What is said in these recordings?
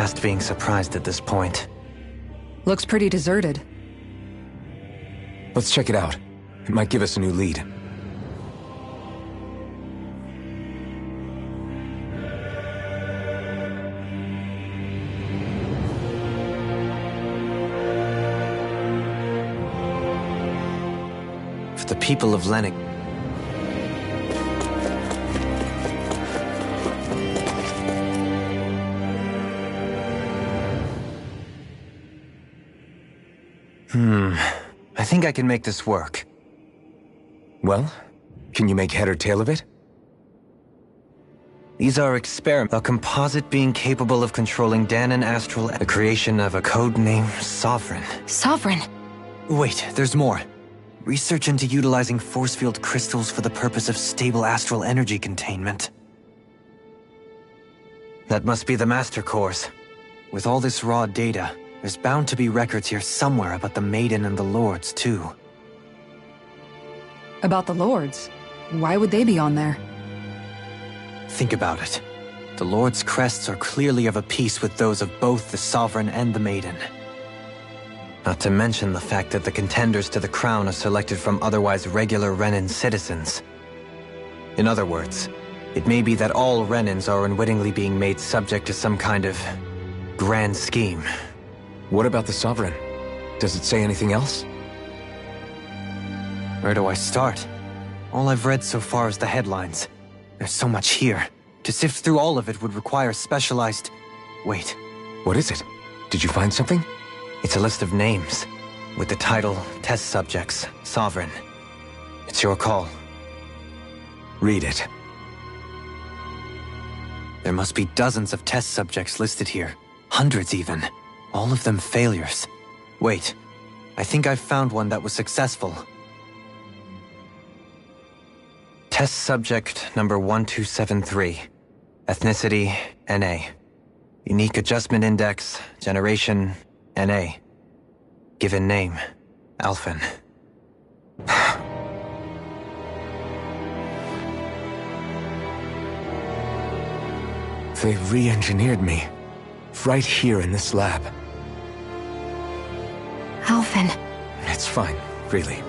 past being surprised at this point. Looks pretty deserted. Let's check it out. It might give us a new lead. For the people of Lennox. I think I can make this work. Well, can you make head or tail of it? These are experiments. A composite being capable of controlling Dahnan astral. The creation of a code name, Sovereign. Sovereign? Wait, there's more. Research into utilizing force field crystals for the purpose of stable astral energy containment. That must be the Master Course. With all this raw data, there's bound to be records here somewhere about the Maiden and the Lords, too. About the Lords? Why would they be on there? Think about it. The Lord's crests are clearly of a piece with those of both the Sovereign and the Maiden. Not to mention the fact that the contenders to the crown are selected from otherwise regular Renan citizens. In other words, it may be that all Renans are unwittingly being made subject to some kind of grand scheme. What about the Sovereign? Does it say anything else? Where do I start? All I've read so far is the headlines. There's so much here. To sift through all of it would require specialized... Wait. What is it? Did you find something? It's a list of names, with the title, Test Subjects, Sovereign. It's your call. Read it. There must be dozens of test subjects listed here. Hundreds even. All of them failures. Wait, I think I've found one that was successful. Test subject number 1273. Ethnicity, NA. Unique Adjustment Index, Generation, NA. Given name, Alphen. They re-engineered me. Right here in this lab. Alphen. It's fine, really.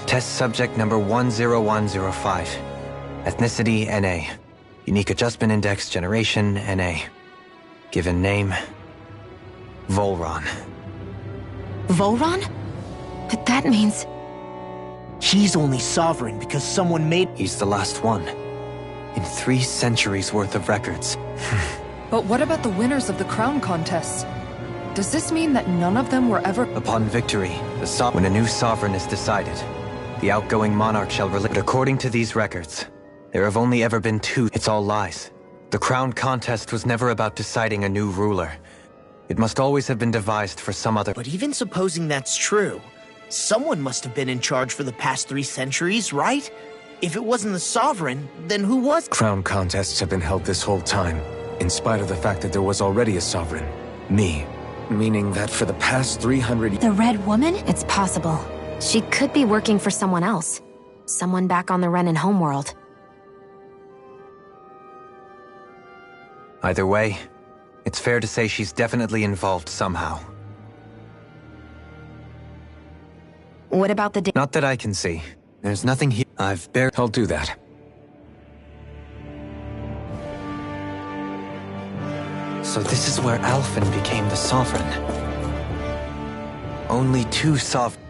Test subject number 10105. Ethnicity, NA. Unique Adjustment Index, Generation, NA. Given name, Volron. Volron? But that means... He's only Sovereign because someone made... He's the last one. In 3 centuries worth of records. But what about the winners of the crown contests? Does this mean that none of them were ever... Upon victory, when a new sovereign is decided, the outgoing monarch shall release... But according to these records, there have only ever been 2. It's all lies. The crown contest was never about deciding a new ruler. It must always have been devised for some other... But even supposing that's true, someone must have been in charge for the past 3 centuries, right? If it wasn't the Sovereign, then who was? Crown contests have been held this whole time, in spite of the fact that there was already a Sovereign. Me. Meaning that for the past 300... The Red Woman? It's possible. She could be working for someone else. Someone back on the Renan homeworld. Either way, it's fair to say she's definitely involved somehow. What about the... Not that I can see. There's nothing here. I'll do that. So this is where Alphen became the Sovereign. Only 2 sovereigns.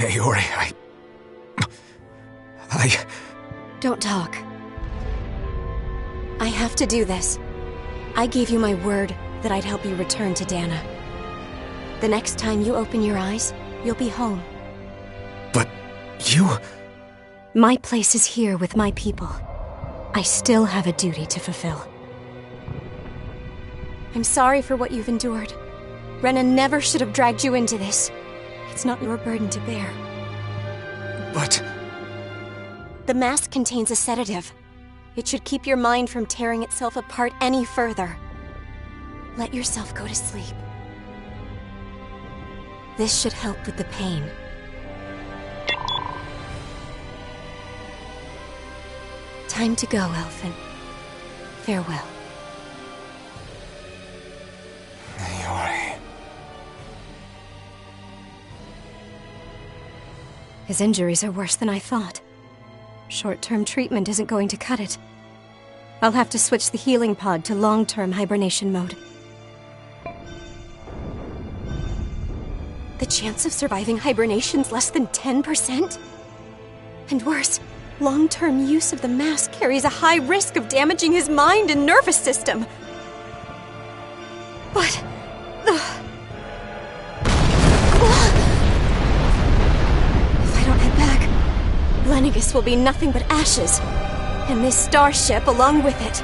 Naori, I... Don't talk. I have to do this. I gave you my word that I'd help you return to Dana. The next time you open your eyes, you'll be home. But you... My place is here with my people. I still have a duty to fulfill. I'm sorry for what you've endured. Rena never should have dragged you into this. It's not your burden to bear. But... The mask contains a sedative. It should keep your mind from tearing itself apart any further. Let yourself go to sleep. This should help with the pain. Time to go, Elfin. Farewell. Naori... His injuries are worse than I thought. Short-term treatment isn't going to cut it. I'll have to switch the healing pod to long-term hibernation mode. The chance of surviving hibernation's less than 10%? And worse, long-term use of the mask carries a high risk of damaging his mind and nervous system. But... If I don't head back, Lenegis will be nothing but ashes, and this starship along with it.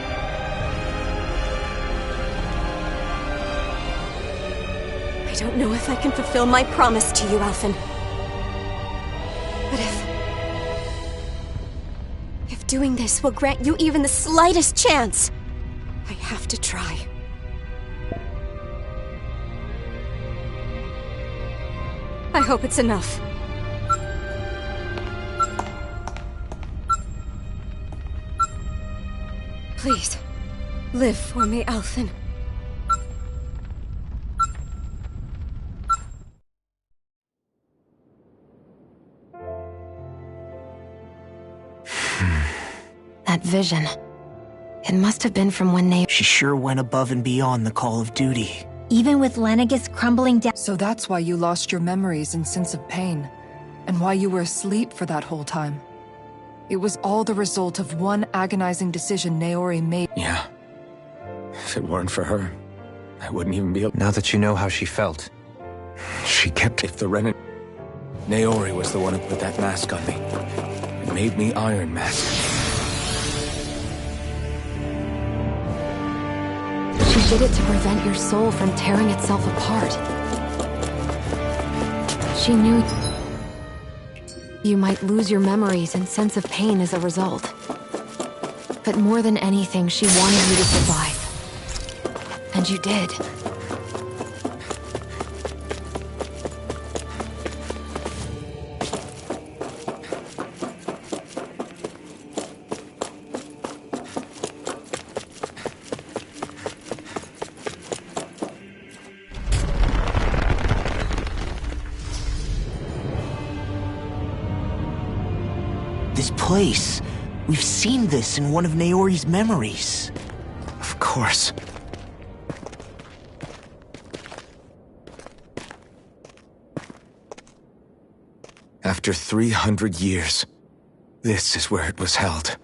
I don't know if I can fulfill my promise to you, Alphen. But if doing this will grant you even the slightest chance, I have to try. I hope it's enough. Please, live for me, Alphen. That vision. It must have been from when they... She sure went above and beyond the call of duty. Even with Lenegis crumbling down. So that's why you lost your memories and sense of pain, and why you were asleep for that whole time. It was all the result of one agonizing decision Naori made. Yeah. If it weren't for her, I wouldn't even be able... Now that you know how she felt. She kept... If the Renan... Naori was the one who put that mask on me. It made me Iron Mask. She did it to prevent your soul from tearing itself apart. She knew you might lose your memories and sense of pain as a result. But more than anything, she wanted you to survive. And you did. This place. We've seen this in one of Naori's memories. Of course. After 300 years, this is where it was held.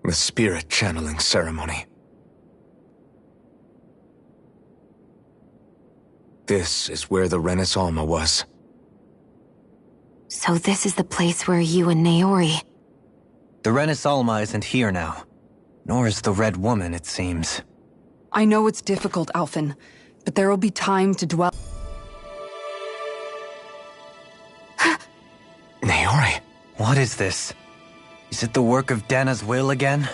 The spirit channeling ceremony. This is where the Renis Alma was. So this is the place where you and Naori... The Renis Alma isn't here now. Nor is the Red Woman, it seems. I know it's difficult, Alphen, but there will be time to dwell... Naori? What is this? Is it the work of Dana's will again?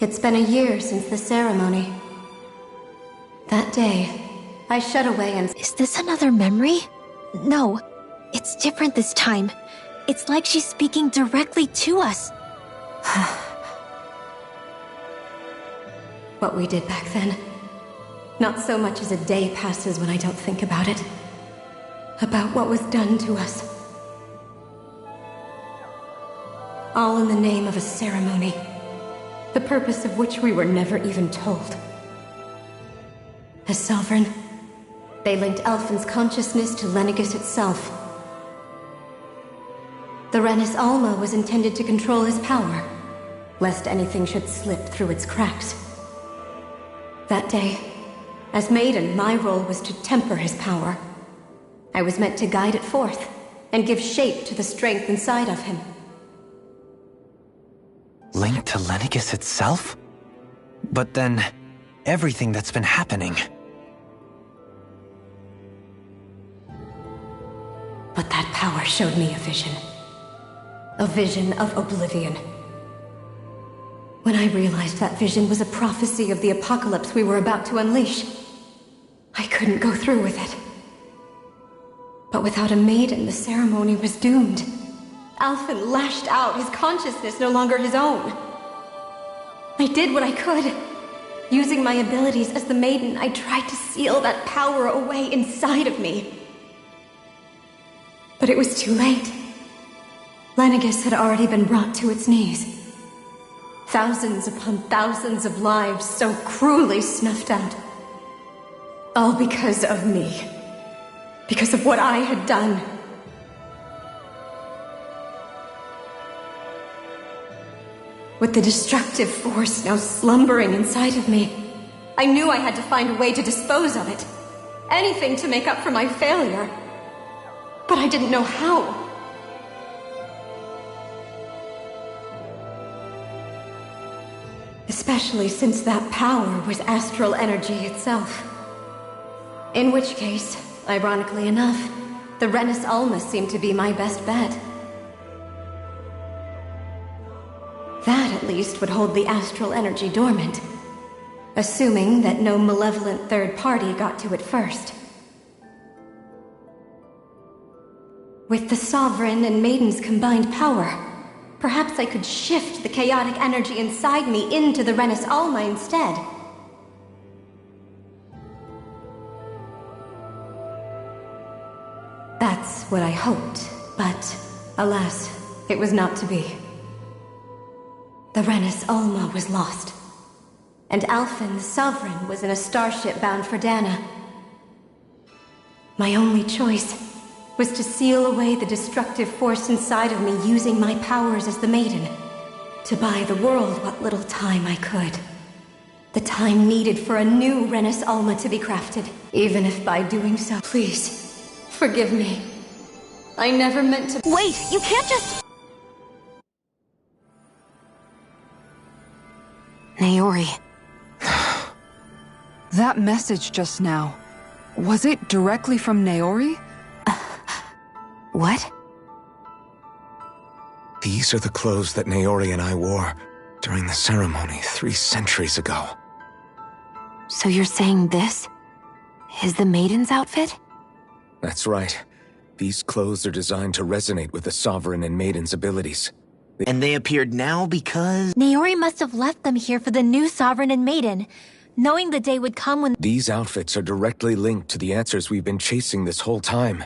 It's been a year since the ceremony. That day, I shut away and... Is this another memory? No, it's different this time. It's like she's speaking directly to us. What we did back then. Not so much as a day passes when I don't think about it. About what was done to us. All in the name of a ceremony. The purpose of which we were never even told. As Sovereign, They linked Elfin's consciousness to Lenegis itself. The Renis Alma was intended to control his power, lest anything should slip through its cracks. That day, as Maiden, my role was to temper his power. I was meant to guide it forth, and give shape to the strength inside of him. Linked to Lenegis itself? But then, everything that's been happening... But that power showed me a vision. A vision of oblivion. When I realized that vision was a prophecy of the apocalypse we were about to unleash, I couldn't go through with it. But without a maiden, the ceremony was doomed. Alphen lashed out, his consciousness no longer his own. I did what I could. Using my abilities as the maiden, I tried to seal that power away inside of me. But it was too late. Lenegis had already been brought to its knees. Thousands upon thousands of lives so cruelly snuffed out. All because of me. Because of what I had done. With the destructive force now slumbering inside of me, I knew I had to find a way to dispose of it. Anything to make up for my failure. But I didn't know how. Especially since that power was astral energy itself. In which case, ironically enough, the Renis Alma seemed to be my best bet. That, at least, would hold the astral energy dormant. Assuming that no malevolent third party got to it first. With the Sovereign and Maiden's combined power, perhaps I could shift the chaotic energy inside me into the Renis Alma instead. That's what I hoped, but alas, it was not to be. The Renis Alma was lost, and Alphen, the Sovereign, was in a starship bound for Dana. My only choice was to seal away the destructive force inside of me using my powers as the Maiden, to buy the world what little time I could. The time needed for a new Renis Alma to be crafted, even if by doing so, please, forgive me. I never meant to— Wait, you can't just— Naori. That message just now, was it directly from Naori? What? These are the clothes that Naori and I wore during the ceremony 3 centuries ago. So you're saying this is the Maiden's outfit? That's right. These clothes are designed to resonate with the Sovereign and Maiden's abilities. And they appeared now because... Naori must have left them here for the new Sovereign and Maiden, knowing the day would come when— These outfits are directly linked to the answers we've been chasing this whole time.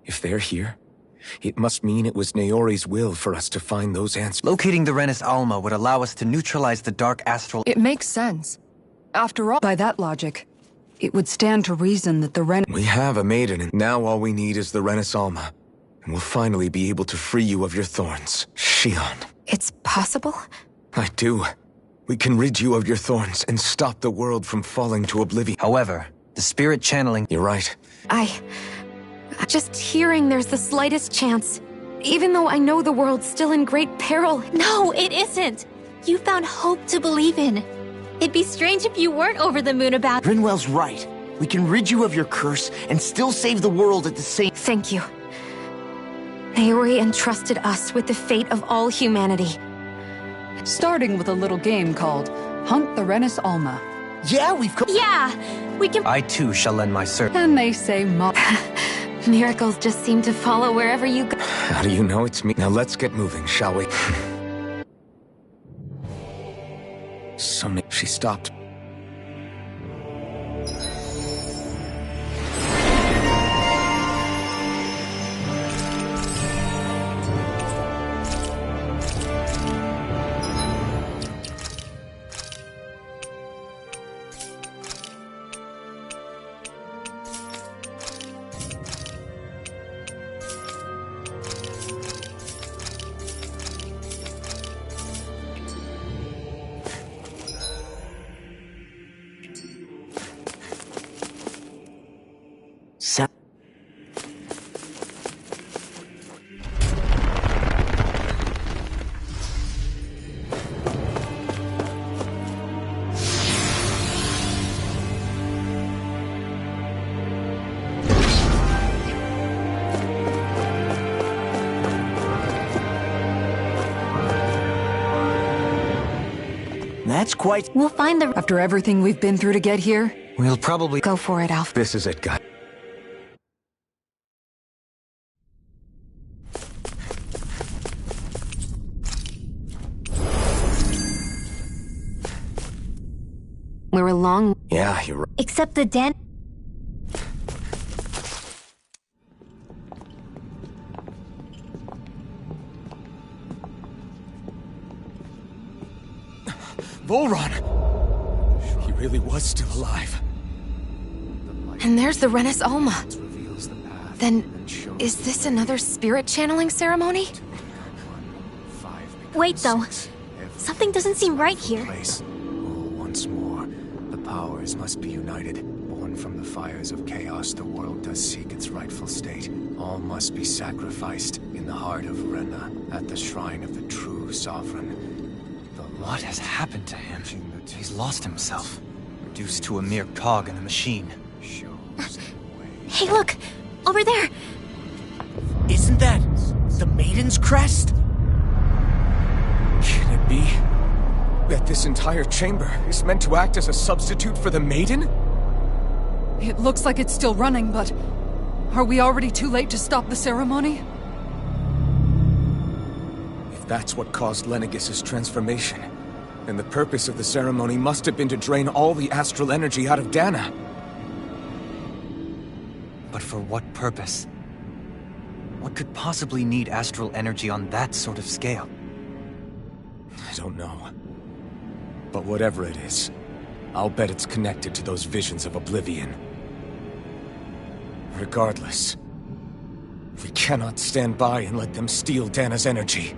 If they're here, it must mean it was Naori's will for us to find those answers. Locating the Renis Alma would allow us to neutralize the dark astral... It makes sense. After all, by that logic, it would stand to reason that the We have a maiden, and now all we need is the Renis Alma. And we'll finally be able to free you of your thorns, Shion. It's possible? I do. We can rid you of your thorns and stop the world from falling to oblivion. However, the spirit channeling... You're right. Just hearing there's the slightest chance, even though I know the world's still in great peril. No, it isn't! You found hope to believe in. It'd be strange if you weren't over the moon about— Rinwell's right. We can rid you of your curse and still save the world at the same— Thank you. Naori entrusted us with the fate of all humanity. starting with a little game called Hunt the Renis Alma. Yeah, we've come— Yeah, we can— I too shall lend my service. And they say Miracles just seem to follow wherever you go. How do you know it's me? Now let's get moving, shall we? She stopped. That's quite... We'll find the... After everything we've been through to get here, We'll probably Go for it, Alpha. This is it, guys. We're a long... Yeah, you're right. Except the den... Volron! He really was still alive. And there's the Renis Alma. Then, is this another spirit channeling ceremony? Wait, though. Something doesn't seem right here. Place. Oh, once more. The powers must be united. Born from the fires of chaos, the world does seek its rightful state. All must be sacrificed in the heart of Rena, at the shrine of the true sovereign. What has happened to him? He's lost himself. Reduced to a mere cog in the machine. Hey, look! Over there! Isn't that the Maiden's crest? Can it be that this entire chamber is meant to act as a substitute for the Maiden? it looks like it's still running, but... Are we already too late to stop the ceremony? If that's what caused Lenegis' transformation, then the purpose of the ceremony must have been to drain all the astral energy out of Dana. But for what purpose? What could possibly need astral energy on that sort of scale? I don't know. But whatever it is, I'll bet it's connected to those visions of oblivion. Regardless, we cannot stand by and let them steal Dana's energy.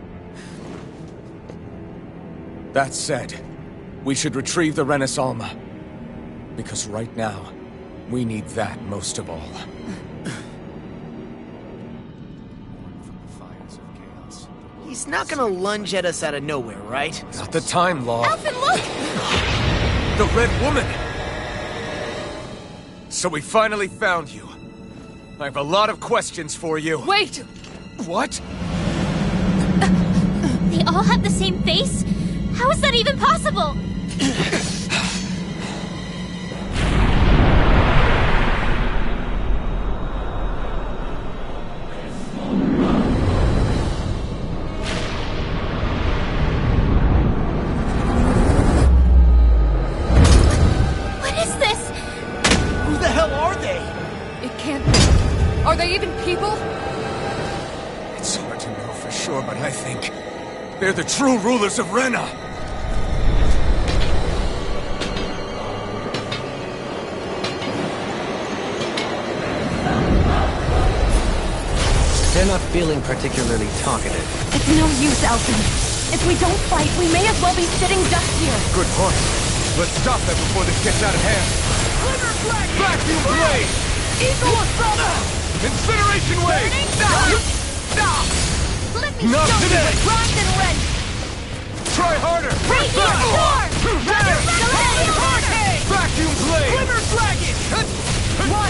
That said, we should retrieve the Renis Alma. Because right now, we need that most of all. He's not gonna lunge at us out of nowhere, right? Not the time, Law. Alphen, look! The Red Woman! So we finally found you. I have a lot of questions for you. Wait! What? They all have the same face? How is that even possible? What is this? Who the hell are they? It can't be. Are they even people? It's hard to know for sure, but I think they're the true rulers of Rena. They're not feeling particularly talkative. It's no use, Alphen. If we don't fight, we may as well be sitting ducks here. Good point. Let's stop them before this gets out of hand. Vacuum blade! Eagle Assault! Incineration wave! Let me Not show today! you what Ron's and Ren! Try harder! Radiant Storm! Vacuum blade! Glimmer Dragon!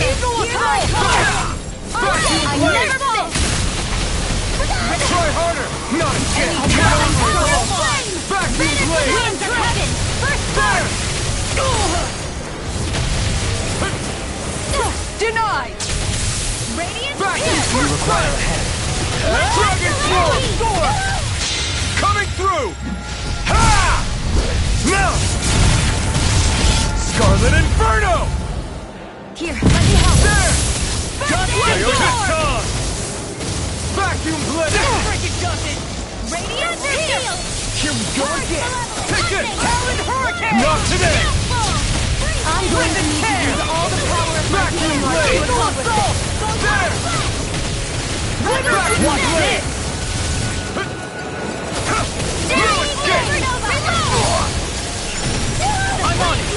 Eagle Assault! I never miss! Try harder! Not again! Vacuum blade! Winds of heaven! First fire! Denied! Radiant Vacuum Spear! first fire! Dragon Sword! Coming through! Ha! Now! Scarlet Inferno! Here, let me help! There! Vacuum Sword! Vacuum blade! Freaking does it! Radiant Steel! Here we go again! Take it! Talon Hurricane! Not today! I'm going to need to use all the power of my Vacuum being blade! to accomplish this! There! Vacuum blade! I'm on it!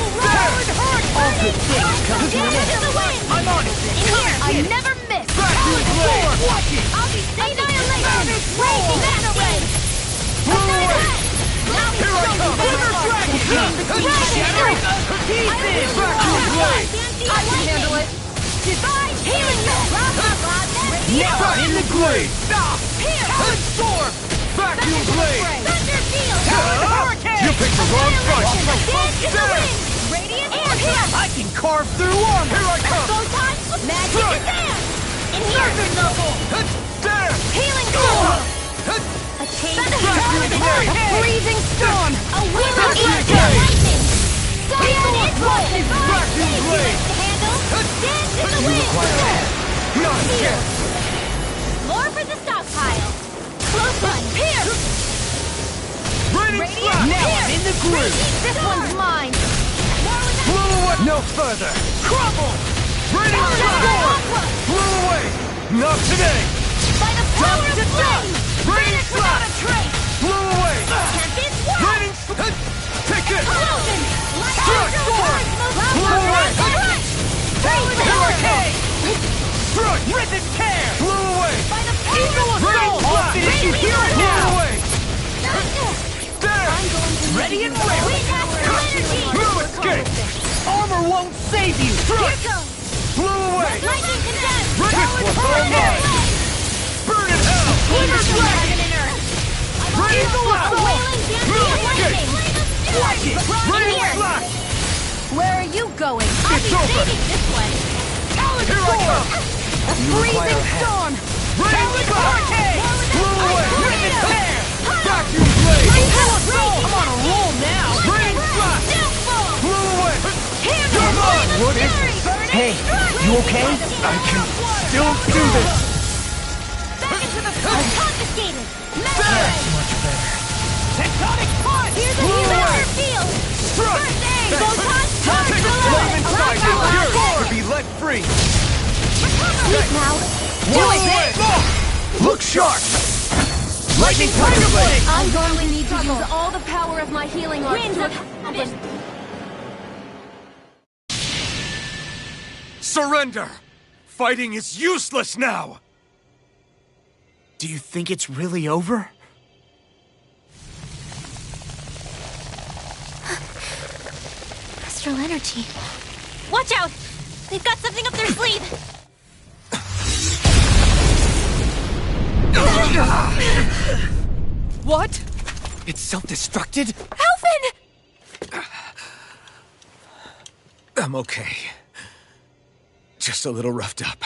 All good things come to an end! I'm on it! I never miss! Vacuum blade! Watch it! I'll be annihilation! Raging Mana Ray! Here I come! Shattering the pieces! Vacuum blade! I can handle it! Divine Healing Vacuum blade! Stop! Talon Storm! Vacuum blade! Thunder Field! Hurricane! You picked the wrong fight! Dance in the wind! Radiant air here! I can carve through armor! Here I come! Photon! Magic and dance! In here! Noble! There! Healing power! A change of A freezing storm! A wheeling lightning! Psionic roll! Vacuum blade! Handle! Dance in the wind! Not yet! More for the stockpile! Close one! Here! Raining flash! Now I'm in the groove! This one's mine! Blow away! No further! Crumble! Raining flash! Blow away! Not today! By the power of flame! Raining Vanish without a flash! trace! Blow away! Tempest Wall! Raining take this! Explosion! Strike! Blow away! Here I come! Strike! Rhythmic tear! Blow away! By the power of Raining soul! flash! Finish you here and Blow now! away! There! Ready and ready! We have energy! No escape! Armor won't save you! Strike! Here goes! Blow away! Lightning condemned! This one's all mine! Burn in hell! Flames of heaven and earth! Raining flash! Wailing dancing No of escape! lightning! Watch it! Raining here! flash! Where are you going? I'll It's be over. saving this one! Here I come! A freezing storm! Raining flash! Blow away! Raining tear! Vacuum blade! I'm on a roll now! Raining flash! Blow away! You're mine! What is this? Hey, you okay? I can still do this! Back into the flood! Confiscated! That's much better. Tectonic punch! Here's a healer field! Strike! First aid! Photon charge! Take a flame inside you! You're to be let free! Sleep now! Do it! Look sharp! Lightning Tiger Blade! I'm going to need to use all the power of my healing arts Winds to of accomplish. Surrender! Fighting is useless now! Do you think it's really over? Astral energy. Watch out! They've got something up their sleeve! What? It's self-destructed? Alphen! I'm okay. Just a little roughed up.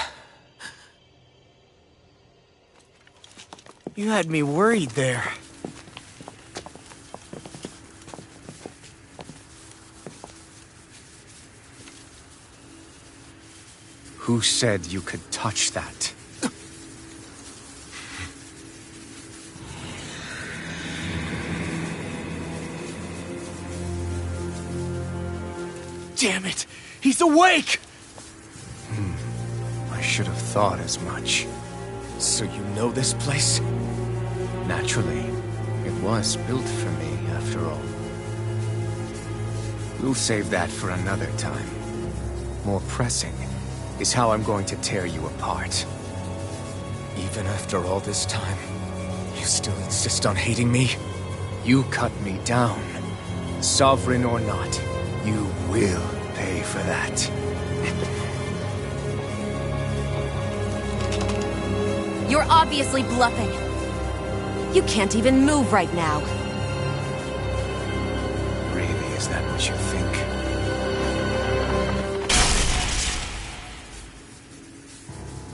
You had me worried there. Who said you could touch that? Damn it! He's awake! I should have thought as much. So you know this place? Naturally, it was built for me, after all. We'll save that for another time. More pressing is how I'm going to tear you apart. Even after all this time, you still insist on hating me? You cut me down. Sovereign or not, you will pay for that. You're obviously bluffing. You can't even move right now. Really, is that what you think?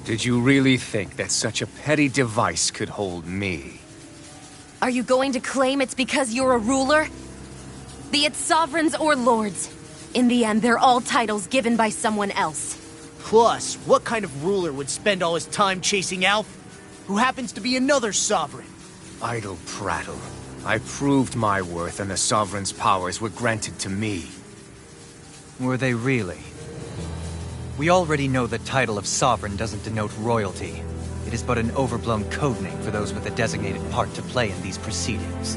Did you really think that such a petty device could hold me? Are you going to claim it's because you're a ruler? Be it sovereigns or lords. In the end, they're all titles given by someone else. Plus, what kind of ruler would spend all his time chasing Alf, who happens to be another sovereign? Idle prattle. I proved my worth and the Sovereign's powers were granted to me. Were they really? We already know the title of Sovereign doesn't denote royalty. It is but an overblown codename for those with a designated part to play in these proceedings.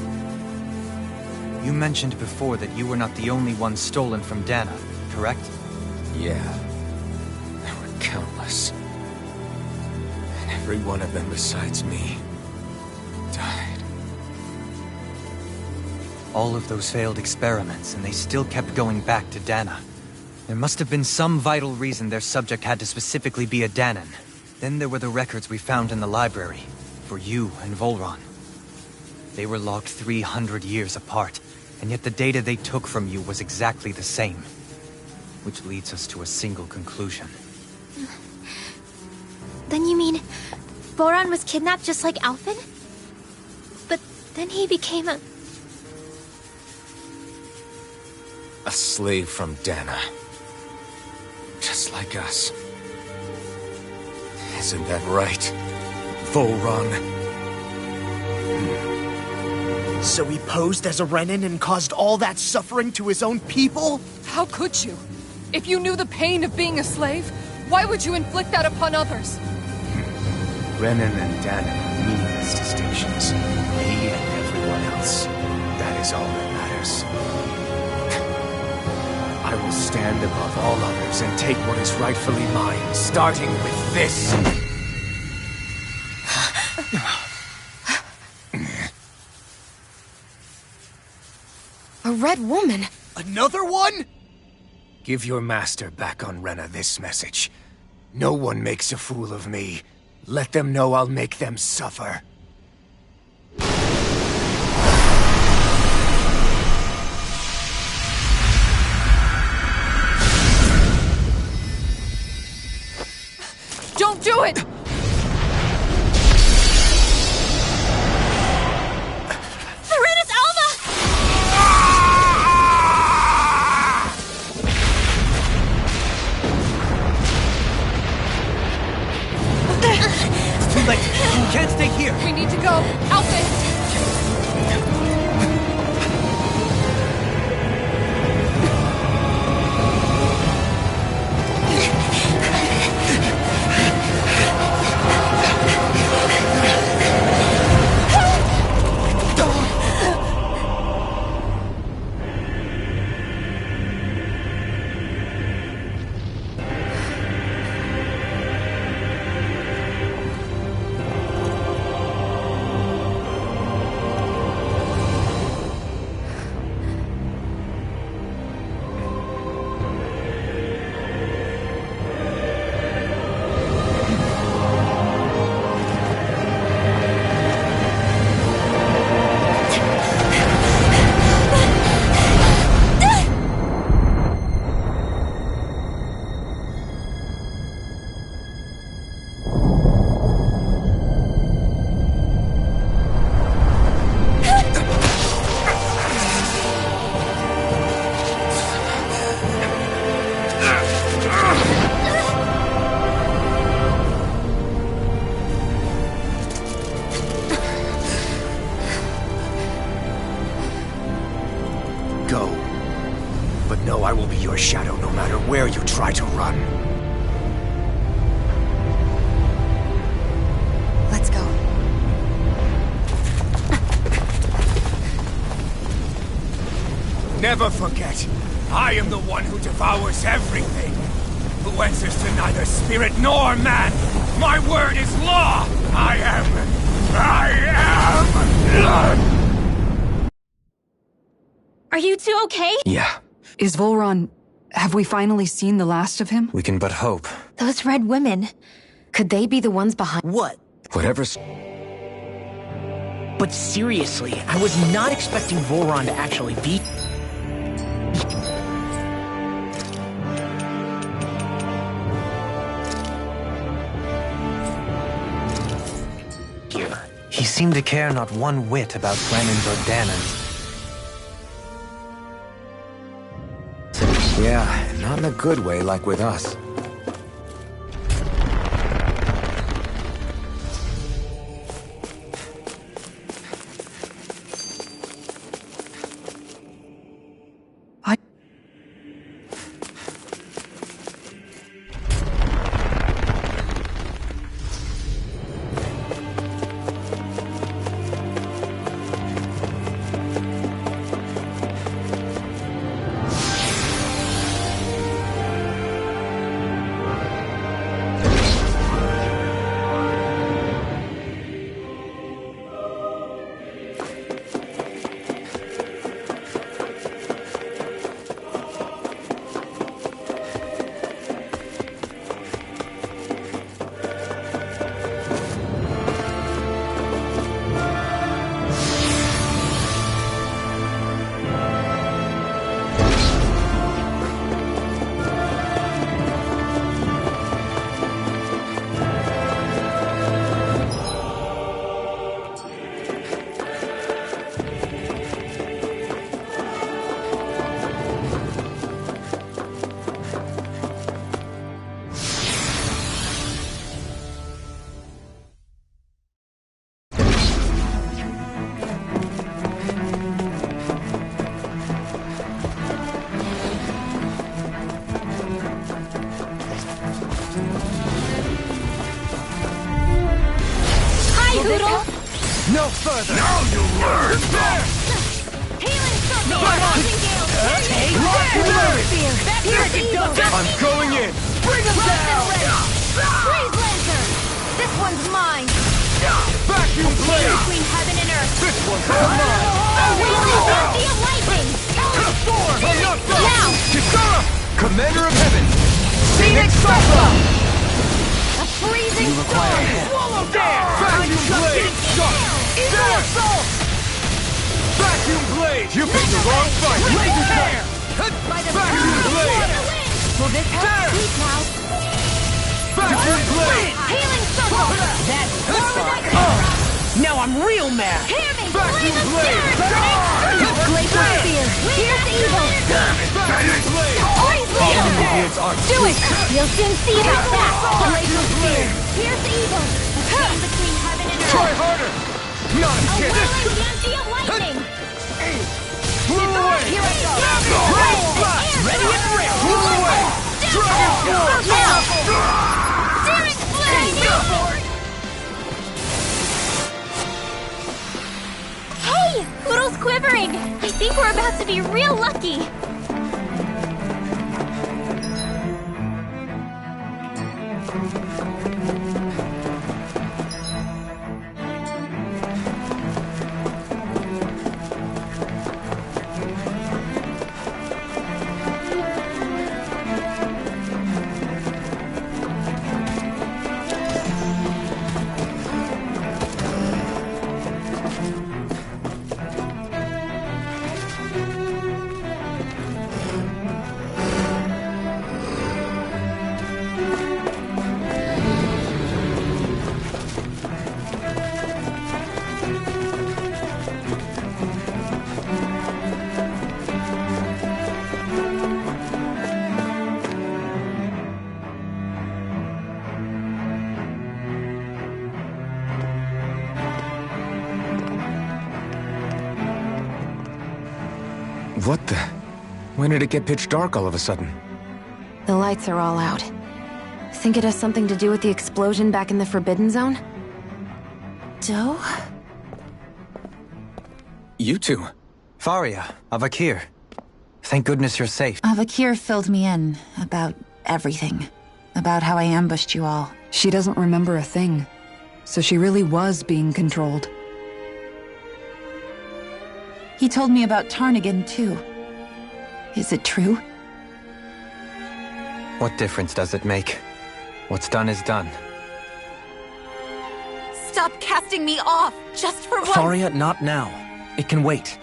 You mentioned before that you were not the only one stolen from Dana, correct? Yeah. There were countless. And every one of them besides me died. All of those failed experiments, and they still kept going back to Dana. There must have been some vital reason their subject had to specifically be a Danan. Then there were the records we found in the library, for you and Volron. They were logged 300 years apart, And yet the data they took from you was exactly the same. Which leads us to a single conclusion. Then you mean Voron was kidnapped just like Alphen? But then he became a slave from Dana. Just like us. Isn't that right, Voron? So he posed as a Renan and caused all that suffering to his own people? How could you? If you knew the pain of being a slave, why would you inflict that upon others? Renan and Dana are meaningless distinctions. Me and everyone else. That is all that matters. I will stand above all others and take what is rightfully mine, starting with this. A red woman? Another one? Give your master back on Rena this message. No one makes a fool of me. Let them know I'll make them suffer. Don't do it! Serenus Alva! It's too late. We can't stay here. We need to go. Alphen! Go. But know I will be your shadow no matter where you try to run. Let's go. Never forget, I am the one who devours everything. Who answers to neither spirit nor man. My word is law. I am. Are you two okay? Yeah. Is Volron... Have we finally seen the last of him? We can but hope. Those red women. Could they be the ones behind? What? Whatever's... But seriously, I was not expecting Voron to actually be... here. He seemed to care not one whit about Renan's or Danan's. Yeah, not in a good way like with us. further! Now you learn! Healing circle! Launching gale! I'm going in! Bring him down! Blaze Lancer! This one's mine! Vacuum blade! Between heaven and earth! This one's all mine! Wheeling Dusty of Lightning! Storm! I'm not done! Now! Kisara! Commander of Heaven! Phoenix Cyclone! A freezing storm! Swallow down! Vacuum blade! Evil assault! Vacuum blade! You picked the wrong fight! Laser tear! By the Vacuum power blade! of the wind! Will this help There! sleep now? Vacuum blade! Healing circle! That's war without terror! Now I'm real mad! Hear me! Vacuum Flame of blade! spirit! Glacial spear! Here's the evil! Vacuum blade! Freeze Leo! Do it! You'll soon see about that! Glacial spear! Here's the evil! A chain between heaven and earth! Try harder! Not a A chance! whirling Genji of lightning! Blew away! Here I go! Rain blast! Ready and ready! Blew away! Dragon Sword! Now! Searing flame! Hey! Poodle's quivering! I think we're about to be real lucky! What the? When did it get pitch dark all of a sudden? The lights are all out. Think it has something to do with the explosion back in the Forbidden Zone? Doe? You two. Faria, Avakir. Thank goodness you're safe. Avakir filled me in about everything. About how I ambushed you all. She doesn't remember a thing. So she really was being controlled. He told me about Tarnigan, too. Is it true? What difference does it make? What's done is done. Stop casting me off, just for once! Faria, not now. It can wait.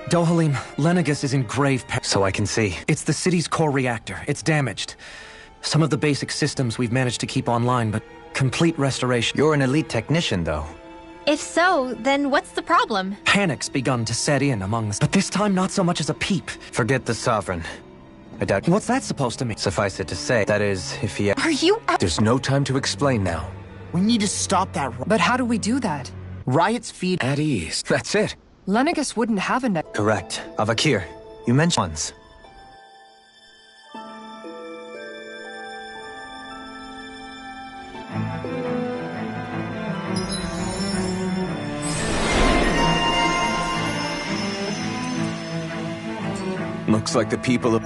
Dohalim, Lenegus is in grave peril. So I can see. It's the city's core reactor. It's damaged. Some of the basic systems we've managed to keep online, but complete restoration. You're an elite technician, though. If so, then what's the problem? Panic's begun to set in among us, but this time not so much as a peep. Forget the Sovereign. I doubt... What's that supposed to mean? Suffice it to say, that is, if he... Are you out? There's no time to explain now. We need to stop that. But how do we do that? Riot's feed. At ease. That's it. Lenegus wouldn't have a net. Correct. Avakir, you mentioned once. Looks like the people of...